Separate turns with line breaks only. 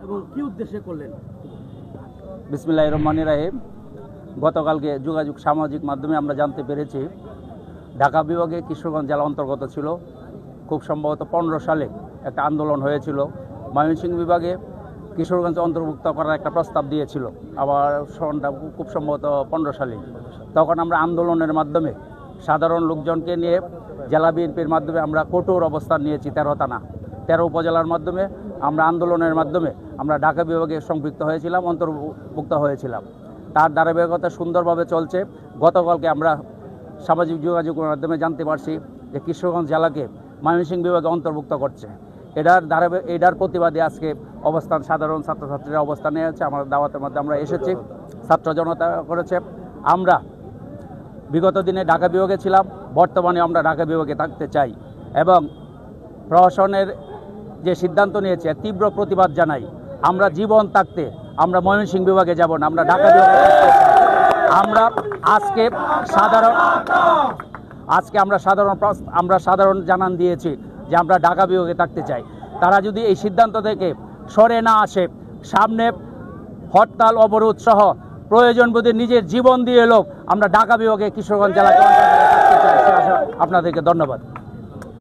এবং কি উদ্দেশ্যে করলেন?
বিসমিল্লাহির রহমানির রহিম। গতকালকে যোগাযোগ সামাজিক মাধ্যমে আমরা জানতে পেরেছি ঢাকা বিভাগে কিশোরগঞ্জ জেলা অন্তর্গত ছিল। খুব সম্ভবত 15 সালে একটা আন্দোলন হয়েছিল। ময়মনসিংহ বিভাগে কিশোরগঞ্জ অন্তর্ভুক্ত করার একটা প্রস্তাব দিয়েছিল, আবার সনটা খুব সম্ভবত 15 সালে। তখন আমরা আন্দোলনের মাধ্যমে সাধারণ লোকজনকে নিয়ে জেলা বিএনপির মাধ্যমে আমরা কঠোর অবস্থান নিয়েছি। 13 উপজেলার মাধ্যমে আমরা আন্দোলনের মাধ্যমে আমরা ঢাকা বিভাগে সম্পৃক্ত হয়েছিলাম, অন্তর্ভুক্ত হয়েছিলাম। তার ধারাবাহিকতা সুন্দরভাবে চলছে। গতকালকে আমরা সামাজিক যোগাযোগের মাধ্যমে জানতে পারছি যে কিশোরগঞ্জ জেলাকে ময়মনসিংহ বিভাগে অন্তর্ভুক্ত করছে। এটার প্রতিবাদে আজকে অবস্থান সাধারণ ছাত্রছাত্রীরা অবস্থান নিয়েছে। আমাদের দাওয়াতের মধ্যে আমরা এসেছি, ছাত্র জনতা করেছে। আমরা বিগত দিনে ঢাকা বিভাগে ছিলাম, বর্তমানে আমরা ঢাকা বিভাগে থাকতে চাই এবং প্রশাসনের যে সিদ্ধান্ত নিয়েছে তীব্র প্রতিবাদ জানাই। আমরা জীবন থাকতে আমরা ময়মনসিংহ বিভাগে যাব না, আমরা ঢাকা বিভাগে থাকতে চাই। আমরা আমরা সাধারণ জানান দিয়েছি যে আমরা ঢাকা বিভাগে থাকতে চাই। তারা যদি এই সিদ্ধান্ত থেকে সরে না আসে, সামনে হরতাল অবরোধ সহ প্রয়োজন বোধে নিজের জীবন দিয়ে এলো আমরা ঢাকা বিভাগে কিশোরগঞ্জ জেলাকে থাকতে চাই। আপনাদেরকে ধন্যবাদ।